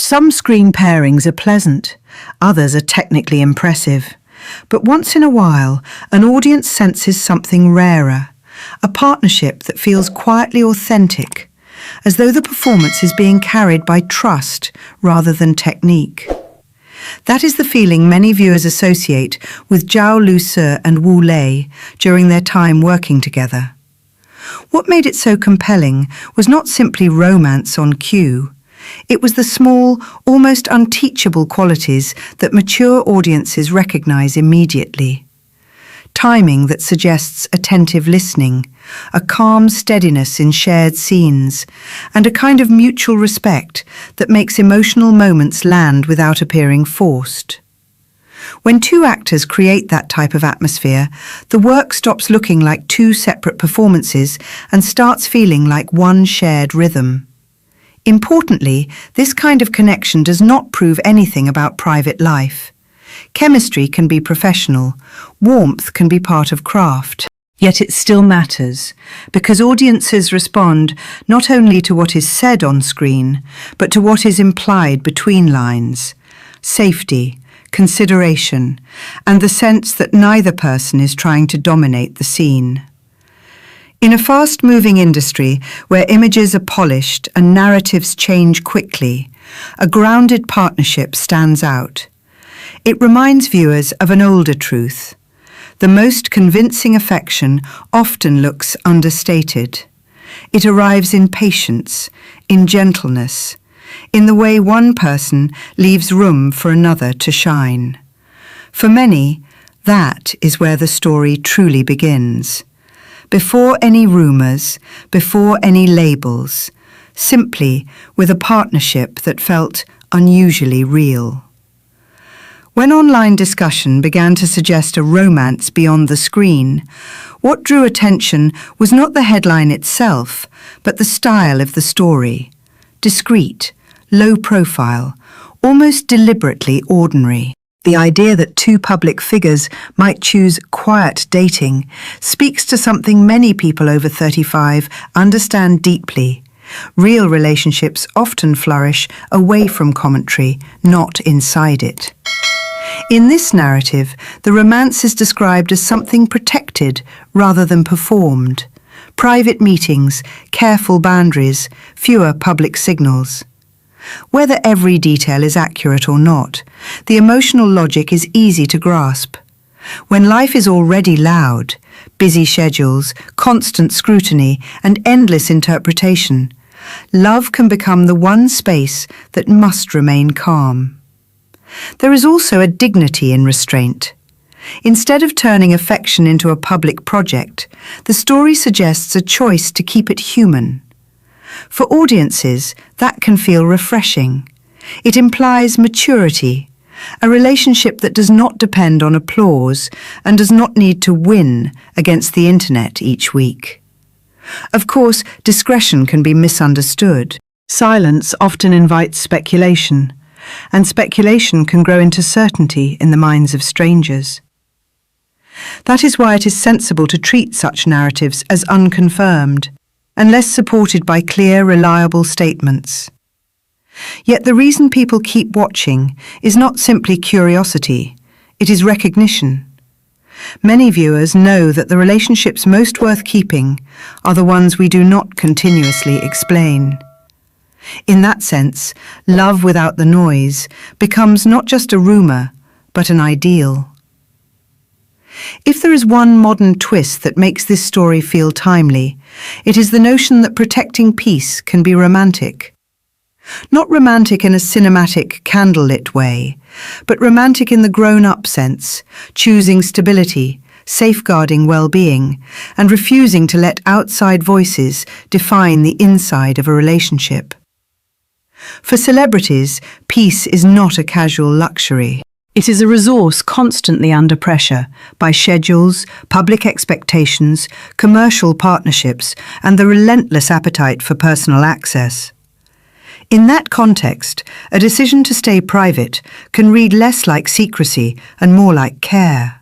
Some screen pairings are pleasant, others are technically impressive. But once in a while, an audience senses something rarer, a partnership that feels quietly authentic, as though the performance is being carried by trust rather than technique. That is the feeling many viewers associate with Zhao Lusi and Wu Lei during their time working together. What made it so compelling was not simply romance on cue. It was the small, almost unteachable qualities that mature audiences recognize immediately. Timing that suggests attentive listening, a calm steadiness in shared scenes, and a kind of mutual respect that makes emotional moments land without appearing forced. When two actors create that type of atmosphere, the work stops looking like two separate performances and starts feeling like one shared rhythm. Importantly, this kind of connection does not prove anything about private life. Chemistry can be professional, warmth can be part of craft. Yet it still matters, because audiences respond not only to what is said on screen, but to what is implied between lines. Safety, consideration, and the sense that neither person is trying to dominate the scene. In a fast-moving industry where images are polished and narratives change quickly, a grounded partnership stands out. It reminds viewers of an older truth. The most convincing affection often looks understated. It arrives in patience, in gentleness, in the way one person leaves room for another to shine. For many, that is where the story truly begins. Before any rumours, before any labels, simply with a partnership that felt unusually real. When online discussion began to suggest a romance beyond the screen, what drew attention was not the headline itself, but the style of the story. Discreet, low profile, almost deliberately ordinary. The idea that two public figures might choose quiet dating speaks to something many people over 35 understand deeply. Real relationships often flourish away from commentary, not inside it. In this narrative, the romance is described as something protected rather than performed. Private meetings, careful boundaries, fewer public signals. Whether every detail is accurate or not, the emotional logic is easy to grasp. When life is already loud, busy schedules, constant scrutiny, and endless interpretation, love can become the one space that must remain calm. There is also a dignity in restraint. Instead of turning affection into a public project, the story suggests a choice to keep it human. For audiences, that can feel refreshing. It implies maturity, a relationship that does not depend on applause and does not need to win against the internet each week. Of course, discretion can be misunderstood. Silence often invites speculation, and speculation can grow into certainty in the minds of strangers. That is why it is sensible to treat such narratives as unconfirmed, unless supported by clear, reliable statements. Yet the reason people keep watching is not simply curiosity, it is recognition. Many viewers know that the relationships most worth keeping are the ones we do not continuously explain. In that sense, love without the noise becomes not just a rumour, but an ideal. If there is one modern twist that makes this story feel timely, it is the notion that protecting peace can be romantic. Not romantic in a cinematic, candlelit way, but romantic in the grown-up sense, choosing stability, safeguarding well-being, and refusing to let outside voices define the inside of a relationship. For celebrities, peace is not a casual luxury. It is a resource constantly under pressure by schedules, public expectations, commercial partnerships, and the relentless appetite for personal access. In that context, a decision to stay private can read less like secrecy and more like care.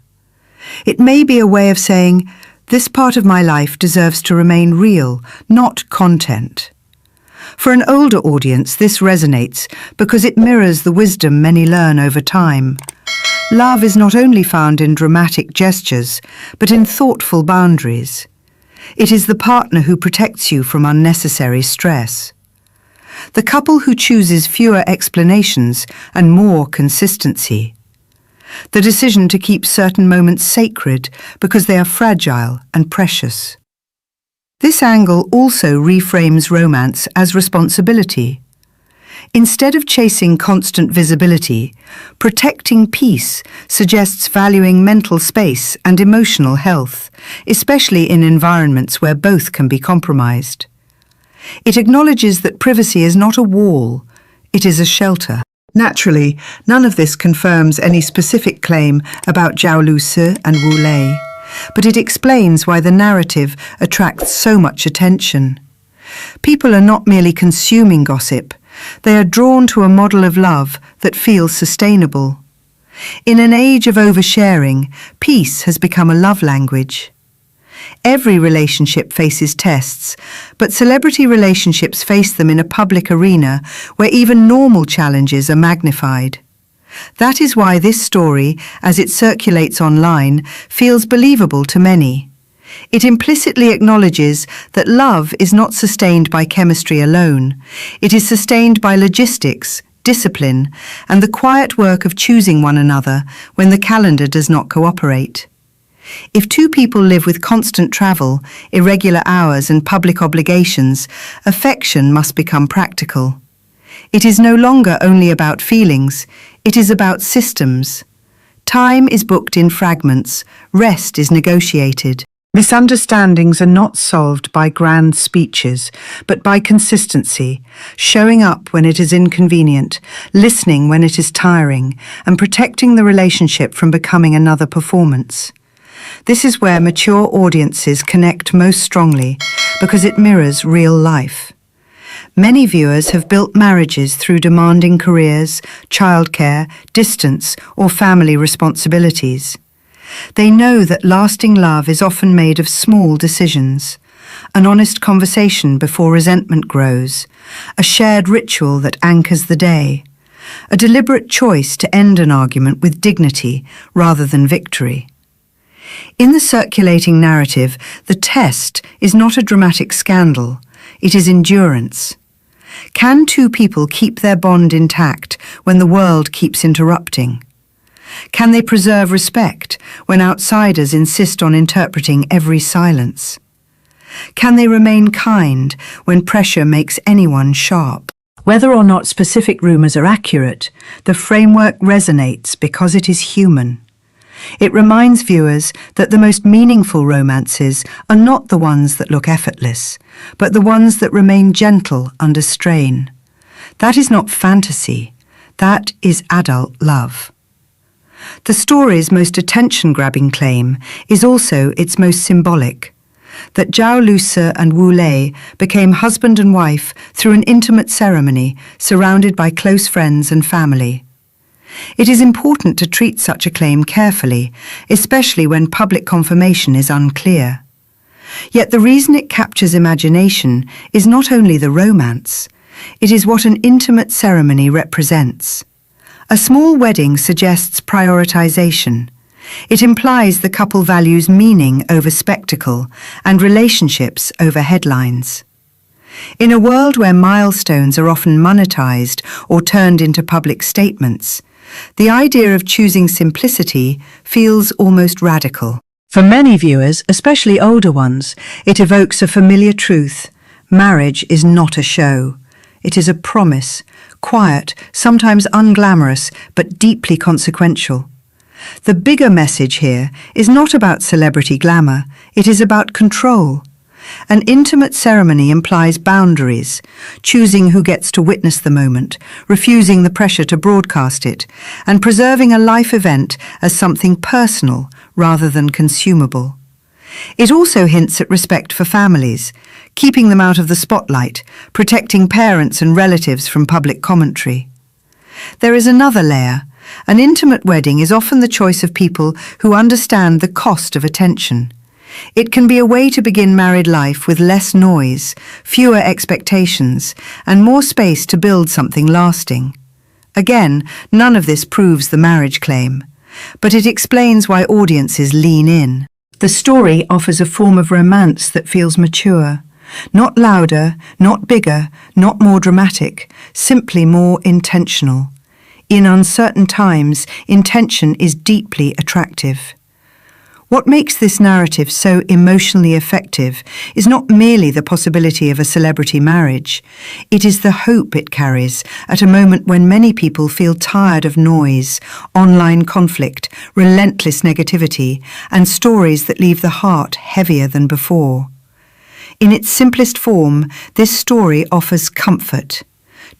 It may be a way of saying, this part of my life deserves to remain real, not content. For an older audience, this resonates because it mirrors the wisdom many learn over time. Love is not only found in dramatic gestures, but in thoughtful boundaries. It is the partner who protects you from unnecessary stress. The couple who chooses fewer explanations and more consistency. The decision to keep certain moments sacred because they are fragile and precious. This angle also reframes romance as responsibility. Instead of chasing constant visibility, protecting peace suggests valuing mental space and emotional health, especially in environments where both can be compromised. It acknowledges that privacy is not a wall, it is a shelter. Naturally, none of this confirms any specific claim about Zhao Lusi and Wu Lei, but it explains why the narrative attracts so much attention. People are not merely consuming gossip, they are drawn to a model of love that feels sustainable. In an age of oversharing, peace has become a love language. Every relationship faces tests, but celebrity relationships face them in a public arena where even normal challenges are magnified. That is why this story, as it circulates online, feels believable to many. It implicitly acknowledges that love is not sustained by chemistry alone. It is sustained by logistics, discipline, and the quiet work of choosing one another when the calendar does not cooperate. If two people live with constant travel, irregular hours, and public obligations, affection must become practical. It is no longer only about feelings, it is about systems. Time is booked in fragments, rest is negotiated. Misunderstandings are not solved by grand speeches, but by consistency, showing up when it is inconvenient, listening when it is tiring, and protecting the relationship from becoming another performance. This is where mature audiences connect most strongly, because it mirrors real life. Many viewers have built marriages through demanding careers, childcare, distance, or family responsibilities. They know that lasting love is often made of small decisions, an honest conversation before resentment grows, a shared ritual that anchors the day, a deliberate choice to end an argument with dignity rather than victory. In the circulating narrative, the test is not a dramatic scandal, it is endurance. Can two people keep their bond intact when the world keeps interrupting? Can they preserve respect when outsiders insist on interpreting every silence? Can they remain kind when pressure makes anyone sharp? Whether or not specific rumours are accurate, the framework resonates because it is human. It reminds viewers that the most meaningful romances are not the ones that look effortless, but the ones that remain gentle under strain. That is not fantasy, that is adult love. The story's most attention-grabbing claim is also its most symbolic, that Zhao Lusi and Wu Lei became husband and wife through an intimate ceremony surrounded by close friends and family. It is important to treat such a claim carefully, especially when public confirmation is unclear. Yet the reason it captures imagination is not only the romance, it is what an intimate ceremony represents. A small wedding suggests prioritization. It implies the couple values meaning over spectacle and relationships over headlines. In a world where milestones are often monetized or turned into public statements, the idea of choosing simplicity feels almost radical. For many viewers, especially older ones, it evokes a familiar truth. Marriage is not a show. It is a promise, quiet, sometimes unglamorous, but deeply consequential. The bigger message here is not about celebrity glamour, it is about control. An intimate ceremony implies boundaries, choosing who gets to witness the moment, refusing the pressure to broadcast it, and preserving a life event as something personal rather than consumable. It also hints at respect for families, keeping them out of the spotlight, protecting parents and relatives from public commentary. There is another layer. An intimate wedding is often the choice of people who understand the cost of attention. It can be a way to begin married life with less noise, fewer expectations, and more space to build something lasting. Again, none of this proves the marriage claim, but it explains why audiences lean in. The story offers a form of romance that feels mature, not louder, not bigger, not more dramatic, simply more intentional. In uncertain times, intention is deeply attractive. What makes this narrative so emotionally effective is not merely the possibility of a celebrity marriage. It is the hope it carries at a moment when many people feel tired of noise, online conflict, relentless negativity, and stories that leave the heart heavier than before. In its simplest form, this story offers comfort.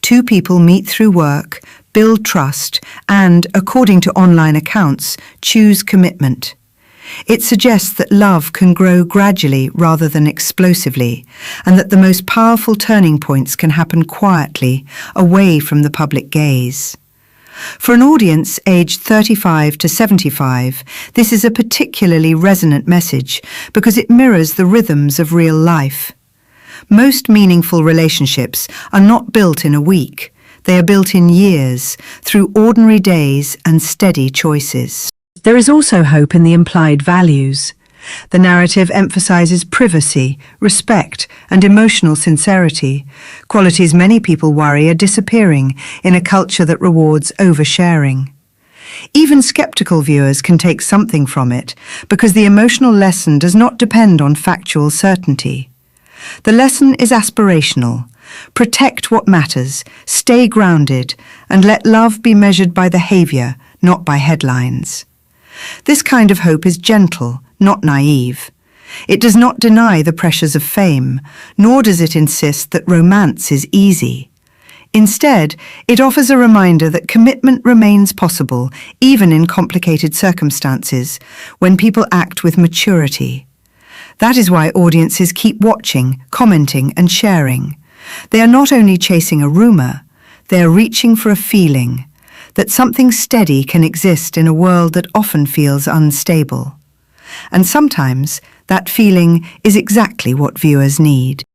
Two people meet through work, build trust, and, according to online accounts, choose commitment. It suggests that love can grow gradually rather than explosively, and that the most powerful turning points can happen quietly, away from the public gaze. For an audience aged 35 to 75, this is a particularly resonant message because it mirrors the rhythms of real life. Most meaningful relationships are not built in a week. They are built in years, through ordinary days and steady choices. There is also hope in the implied values. The narrative emphasizes privacy, respect, and emotional sincerity, qualities many people worry are disappearing in a culture that rewards oversharing. Even skeptical viewers can take something from it because the emotional lesson does not depend on factual certainty. The lesson is aspirational. Protect what matters, stay grounded, and let love be measured by behavior, not by headlines. This kind of hope is gentle, not naive. It does not deny the pressures of fame, nor does it insist that romance is easy. Instead, it offers a reminder that commitment remains possible, even in complicated circumstances, when people act with maturity. That is why audiences keep watching, commenting, and sharing. They are not only chasing a rumour, they are reaching for a feeling that something steady can exist in a world that often feels unstable. And sometimes that feeling is exactly what viewers need.